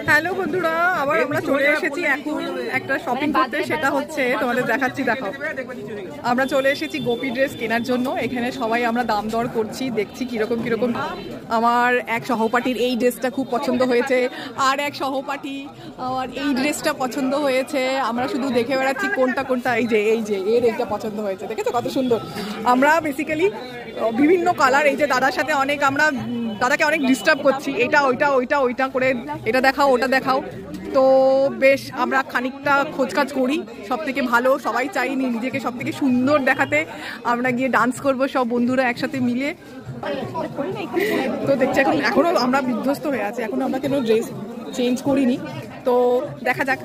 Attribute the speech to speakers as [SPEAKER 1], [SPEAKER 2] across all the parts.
[SPEAKER 1] Hello বন্ধুরা, আবার আমরা চলে এসেছি এখন একটা শপিং করতে। সেটা হচ্ছে তোমাদের দেখাচ্ছি, দেখো আমরা চলে এসেছি গোপী ড্রেস কেনার জন্য। এখানে সবাই আমরা দাম দর করছি, দেখছি কিরকম কিরকম। আমার এক সহপাঠীর এই ড্রেসটা খুব পছন্দ হয়েছে, আর এক সহপাঠী আমার এই ড্রেসটা পছন্দ হয়েছে। আমরা শুধু দেখে বেড়াচ্ছি কোনটা কোনটা। এই যে এর এইটা পছন্দ হয়েছে, দেখেছো কত সুন্দর। আমরা বেসিক্যালি বিভিন্ন কালার, এই যে দাদার সাথে অনেক আমরা দাদাকে অনেক ডিস্টার্ব করছি, এটা ওইটা ওইটা ওইটা করে, এটা দেখাও ওটা দেখাও। তো বেশ আমরা খানিকটা খোঁজকাজ করি, সব থেকে ভালো সবাই চাই নিজেকে সব থেকে সুন্দর দেখাতে। আমরা গিয়ে ডান্স করব সব বন্ধুরা একসাথে মিলে। তো দেখছি এখনো আমরা বিধ্বস্ত হয়ে আছি, এখনো আমরা কেন ড্রেস চেঞ্জ করিনি। তো দেখা যাক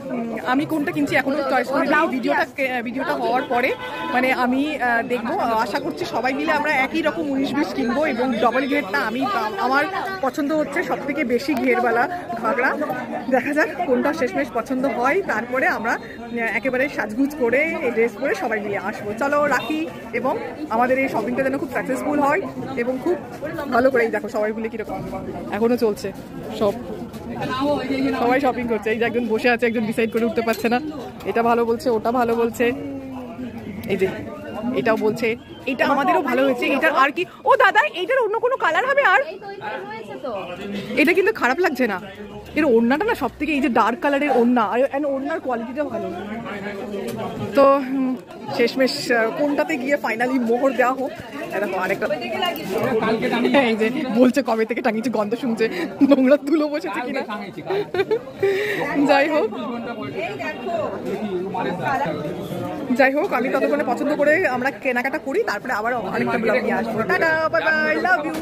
[SPEAKER 1] আমি কোনটা কিনছি এখনো চয়েস করিনি। ভিডিওটা হওয়ার পরে মানে আমি দেখবো। আশা করছি সবাই মিলে আমরা একই রকম 19-20 কিনবো, এবং ডবল ঘেরটা আমার পছন্দ হচ্ছে সব থেকে বেশি ঘেরওয়ালা ঘাগড়া। দেখা যাক কোনটা শেষমেশ পছন্দ হয়, তারপরে আমরা একেবারে সাজগুজ করে এই ড্রেস পরে সবাই মিলে আসবো। চলো রাখি, এবং আমাদের এই শপিংটা যেন খুব সাকসেসফুল হয় এবং খুব ভালো করেই। দেখো সবাই মিলে কিরকম এখনো চলছে সব, সবাই শপিং করছে। এই যে একজন বসে আছে, একজন ডিসাইড করে উঠতে পারছে না, এটা ভালো বলছে ওটা ভালো বলছে। এই যে এটাও বলছে এটা আমাদেরও ভালো হয়েছে, এটা আর কি। ও দাদা, এইটার অন্য কোনো কালার হবে? আর এটা কিন্তু খারাপ লাগছে না, এর ওড়নাটা না সব থেকে, এই যে ডার্ক কালারের ওড়না, আর ওড়নার কোয়ালিটিটা ভালো। তো শেষমেশ কোনটাতে গিয়ে ফাইনালি মোহর দেওয়া হোক। দেখো আরেকটা, এই যে বলছে কবে থেকে টাঙিয়েছে, গন্ধ শুনছে, নোংরা তুলো বসেছে কিনা। যাই হোক আমি ততক্ষণে পছন্দ করে আমরা কেনাকাটা করি, তারপরে আবার আরেকটা ব্লগ নিয়ে আসবো। Tata, bye bye, love you.